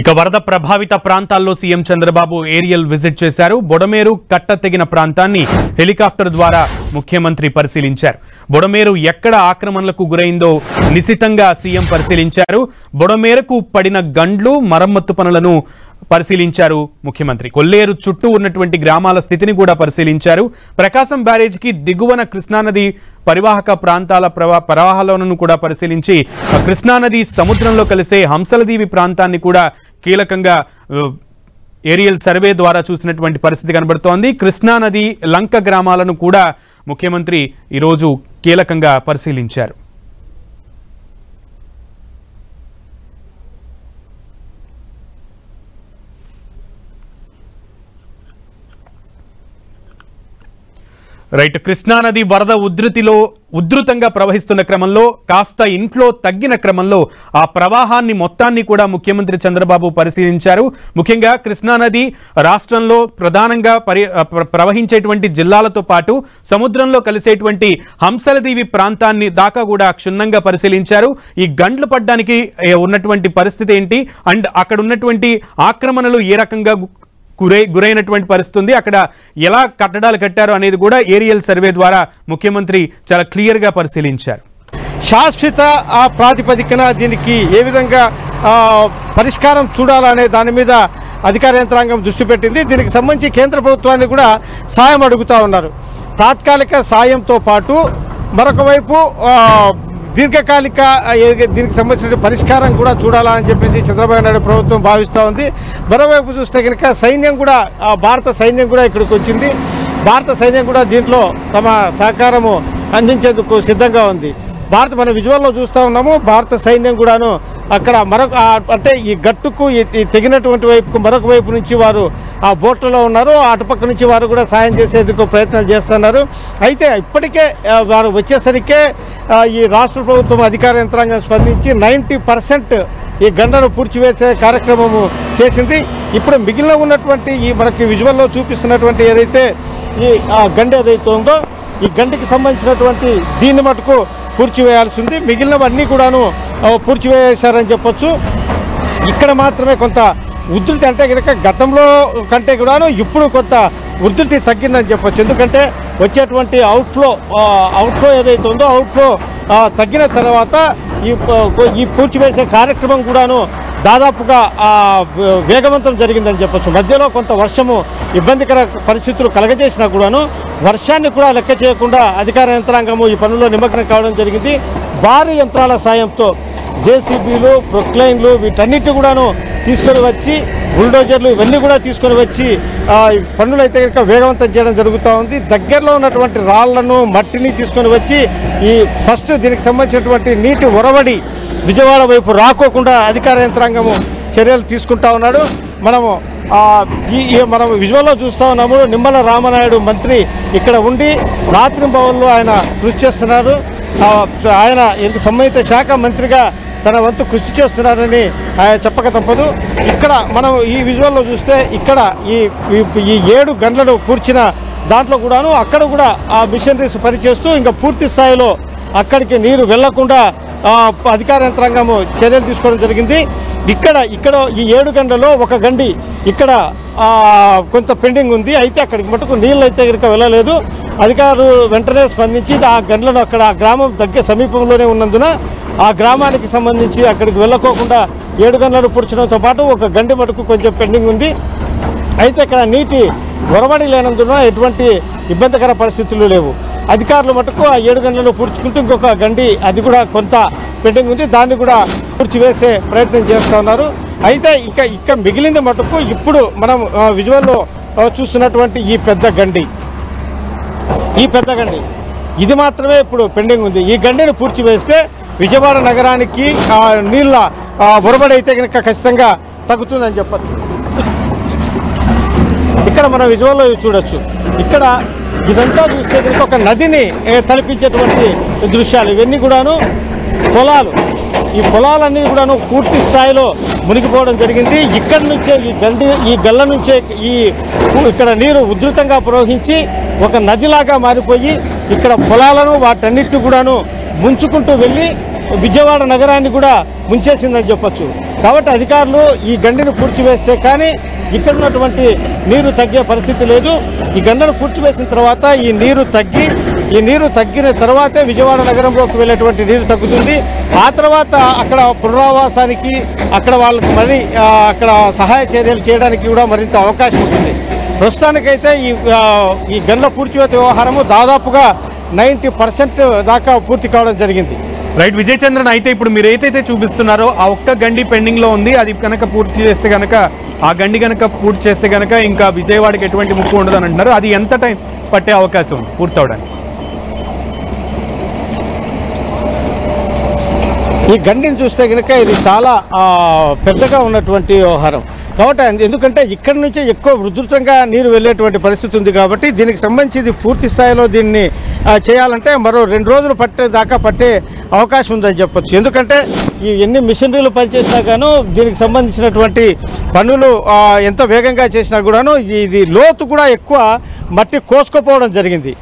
ఇక వరద ప్రభావిత ప్రాంతాల్లో సీఎం చంద్రబాబు ఏరియల్ విజిట్ చేశారు. బొడమేరు కట్ట తెగిన ప్రాంతాన్ని హెలికాప్టర్ ద్వారా ముఖ్యమంత్రి పరిశీలించారు. బొడమేరు ఎక్కడ ఆక్రమణలకు గురైందో నిశితంగా సీఎం పరిశీలించారు. బొడమేరకు పడిన గండ్లు మరమ్మత్తు పనులను పరిశీలించారు ముఖ్యమంత్రి. కొల్లేరు చుట్టూ ఉన్నటువంటి గ్రామాల స్థితిని కూడా పరిశీలించారు. ప్రకాశం బ్యారేజ్కి దిగువన కృష్ణానది పరివాహక ప్రాంతాల ప్రవాహాలను కూడా పరిశీలించి కృష్ణానది సముద్రంలో కలిసే హంసలదీవి ప్రాంతాన్ని కూడా కీలకంగా ఏరియల్ సర్వే ద్వారా చూసినటువంటి పరిస్థితి కనబడుతోంది. కృష్ణానది లంక గ్రామాలను కూడా ముఖ్యమంత్రి ఈరోజు కీలకంగా పరిశీలించారు. రైట్, కృష్ణానది వరద ఉధృతంగా ప్రవహిస్తున్న క్రమంలో కాస్త ఇంట్లో తగ్గిన క్రమంలో ఆ ప్రవాహాన్ని మొత్తాన్ని కూడా ముఖ్యమంత్రి చంద్రబాబు పరిశీలించారు. ముఖ్యంగా కృష్ణానది రాష్ట్రంలో ప్రధానంగా ప్రవహించేటువంటి జిల్లాలతో పాటు సముద్రంలో కలిసేటువంటి హంసలదీవి ప్రాంతాన్ని దాకా కూడా క్షుణ్ణంగా పరిశీలించారు. ఈ గండ్లు పడ్డానికి ఉన్నటువంటి పరిస్థితి ఏంటి అండ్ అక్కడ ఉన్నటువంటి ఆక్రమణలు ఏ రకంగా గురైనటువంటి పరిస్థితి ఉంది, అక్కడ ఎలా కట్టడాలు కట్టారు అనేది కూడా ఏరియల్ సర్వే ద్వారా ముఖ్యమంత్రి చాలా క్లియర్గా పరిశీలించారు. శాశ్వత ప్రాతిపదికన దీనికి ఏ విధంగా పరిష్కారం చూడాలనే దాని మీద అధికార యంత్రాంగం దృష్టి పెట్టింది. దీనికి సంబంధించి కేంద్ర ప్రభుత్వాన్ని కూడా సాయం అడుగుతూ ఉన్నారు. తాత్కాలిక సాయంతో పాటు మరొక వైపు దీర్ఘకాలిక దీనికి సంబంధించిన పరిష్కారం కూడా చూడాలని చెప్పేసి చంద్రబాబు నాయుడు ప్రభుత్వం భావిస్తూ ఉంది. మరోవైపు చూస్తే కనుక సైన్యం కూడా భారత సైన్యం కూడా ఇక్కడికి వచ్చింది. భారత సైన్యం కూడా దీంట్లో తమ సహకారము అందించేందుకు సిద్ధంగా ఉంది. మన విజువల్లో చూస్తూ ఉన్నాము. భారత సైన్యం కూడాను అక్కడ అంటే ఈ గట్టుకు ఈ తెగినటువంటి వైపుకు మరొక వైపు నుంచి వారు ఆ బోట్లలో ఉన్నారు. అటుపక్క నుంచి వారు కూడా సాయం చేసేందుకు ప్రయత్నాలు చేస్తున్నారు. అయితే ఇప్పటికే వారు వచ్చేసరికే ఈ రాష్ట్ర ప్రభుత్వం అధికార యంత్రాంగం స్పందించి 90% ఈ గండను పూడ్చివేసే కార్యక్రమము చేసింది. ఇప్పుడు మిగిలిన ఉన్నటువంటి ఈ మనకి విజువల్లో చూపిస్తున్నటువంటి ఏదైతే ఈ గండ ఏదైతే ఉందో ఈ గంటకి సంబంధించినటువంటి దీన్ని మటుకు పూడ్చివేయాల్సి ఉంది. మిగిలినవన్నీ కూడాను పూడ్చివేశారని చెప్పొచ్చు. ఇక్కడ మాత్రమే కొంత ఉధృతి అంటే కనుక గతంలో కంటే కూడాను ఇప్పుడు కొంత ఉధృతి తగ్గిందని చెప్పొచ్చు. ఎందుకంటే వచ్చేటువంటి అవుట్ఫ్లో ఏదైతే ఉందో అవుట్ఫ్లో తగ్గిన తర్వాత ఈ పూడ్చివేసే కార్యక్రమం కూడాను దాదాపుగా వేగవంతం జరిగిందని చెప్పొచ్చు. మధ్యలో కొంత వర్షము ఇబ్బందికర పరిస్థితులు కలగజేసినా కూడాను వర్షాన్ని కూడా లెక్క చేయకుండా అధికార యంత్రాంగము ఈ పనుల్లో నిమగ్నం కావడం జరిగింది. భారీ యంత్రాల సాయంతో జేసీబీలు, ప్రొక్లైన్లు వీటన్నిటి కూడాను తీసుకొని వచ్చి బుల్డోజర్లు ఇవన్నీ కూడా తీసుకొని వచ్చి పనులు అయితే కనుక వేగవంతం చేయడం జరుగుతూ ఉంది. దగ్గరలో ఉన్నటువంటి రాళ్లను మట్టిని తీసుకొని వచ్చి ఈ ఫస్ట్ దీనికి సంబంధించినటువంటి నీటి ఒరవడి విజయవాడ వైపు రాకోకుండా అధికార యంత్రాంగము చర్యలు తీసుకుంటా ఉన్నాడు. మనం విజువల్లో చూస్తూ ఉన్నాము. నిమ్మల రామనాయుడు మంత్రి ఇక్కడ ఉండి రాత్రింబవళ్ళు ఆయన కృషి చేస్తున్నారు. ఆయన సంబంధిత శాఖ మంత్రిగా తన వంతు కృషి చేస్తున్నారని చెప్పక తప్పదు. ఇక్కడ మనం ఈ విజువల్లో చూస్తే ఇక్కడ ఈ 7 గంటలను కూర్చిన దాంట్లో కూడాను అక్కడ కూడా ఆ మిషనరీస్ పనిచేస్తూ ఇంకా పూర్తి స్థాయిలో అక్కడికి నీరు వెళ్లకుండా అధికార యంత్రాంగము చర్యలు తీసుకోవడం జరిగింది. ఇక్కడ ఈ 7 గంటల్లో ఒక గండి ఇక్కడ కొంత పెండింగ్ ఉంది. అయితే అక్కడికి మటుకు నీళ్ళు అయితే కనుక వెళ్ళలేదు. అధికారులు వెంటనే స్పందించి ఆ గంటలను అక్కడ ఆ గ్రామం సమీపంలోనే ఉన్నందున ఆ గ్రామానికి సంబంధించి అక్కడికి వెళ్ళకోకుండా 7 గంటలను పూడ్చడంతో పాటు ఒక గండి మటుకు కొంచెం పెండింగ్ ఉంది. అయితే ఇక్కడ నీటి ఒరవడి లేనందున ఎటువంటి ఇబ్బందికర పరిస్థితులు లేవు. అధికారులు మటుకు ఆ 7 గంటలను పూడ్చుకుంటూ ఇంకొక గండి అది కూడా కొంత పెండింగ్ ఉంది, దాన్ని కూడా పూడ్చివేసే ప్రయత్నం చేస్తూ ఉన్నారు. అయితే ఇక మిగిలింది మటుకు ఇప్పుడు మనం విజువల్లో చూస్తున్నటువంటి ఈ పెద్ద గండి ఇది మాత్రమే ఇప్పుడు పెండింగ్ ఉంది. ఈ గండిని పూడ్చివేస్తే విజయవాడ నగరానికి నీళ్ళ ఒరబడి అయితే కనుక ఖచ్చితంగా తగ్గుతుందని చెప్పచ్చు. ఇక్కడ మనం విజువల్లో చూడొచ్చు. ఇక్కడ ఇదంతా చూస్తే కనుక ఒక నదిని తలపించేటువంటి దృశ్యాలు. ఇవన్నీ కూడాను పొలాలు. ఈ పొలాలన్నీ కూడాను పూర్తి స్థాయిలో మునిగిపోవడం జరిగింది. ఇక్కడి నుంచే ఈ గల్ల నుంచే ఇక్కడ నీరు ఉధృతంగా ప్రవహించి ఒక నదిలాగా మారిపోయి ఇక్కడ పొలాలను వాటన్నిటిని కూడాను ముంచుకుంటూ వెళ్ళి విజయవాడ నగరాన్ని కూడా ముంచేసిందని చెప్పొచ్చు. కాబట్టి అధికారులు ఈ గండిని పూడ్చివేస్తే కానీ ఇక్కడ ఉన్నటువంటి నీరు తగ్గే పరిస్థితి లేదు. ఈ గండను పూడ్చివేసిన తర్వాత ఈ నీరు తగ్గిన తర్వాతే విజయవాడ నగరంలోకి వెళ్ళేటువంటి నీరు తగ్గుతుంది. ఆ తర్వాత అక్కడ పునరావాసానికి అక్కడ వాళ్ళకి మరి అక్కడ సహాయ చర్యలు చేయడానికి కూడా మరింత అవకాశం ఉంటుంది. ప్రస్తుతానికైతే ఈ గండ్ల పూడ్చివేత వ్యవహారము దాదాపుగా 90% దాకా పూర్తి కావడం జరిగింది. రైట్ విజయ్ చంద్రన్, అయితే ఇప్పుడు మీరు ఏదైతే చూపిస్తున్నారో ఆ ఒక్క గండి పెండింగ్ లో ఉంది. అది కనుక పూర్తి చేస్తే కనుక ఆ గండి కనుక పూర్తి చేస్తే కనుక ఇంకా విజయవాడకి ఎటువంటి ముప్పు ఉండదు అని అంటున్నారు. అది ఎంత టైం పట్టే అవకాశం ఉంది పూర్తవడానికి? ఈ గండిని చూస్తే కనుక ఇది చాలా పెద్దగా ఉన్నటువంటి వ్యవహారం. కాబట్టి ఎందుకంటే ఇక్కడి నుంచే ఎక్కువ ఉధృతంగా నీరు వెళ్ళేటువంటి పరిస్థితి ఉంది. కాబట్టి దీనికి సంబంధించి ఇది పూర్తి స్థాయిలో దీన్ని చేయాలంటే మరో 2 రోజులు పట్టే అవకాశం ఉందని చెప్పొచ్చు. ఎందుకంటే ఈ ఎన్ని మిషనరీలు పనిచేసినా గాను దీనికి సంబంధించినటువంటి పనులు ఎంత వేగంగా చేసినా కూడాను ఇది లోతు కూడా ఎక్కువ మట్టి కోసుకుపోవడం జరిగింది.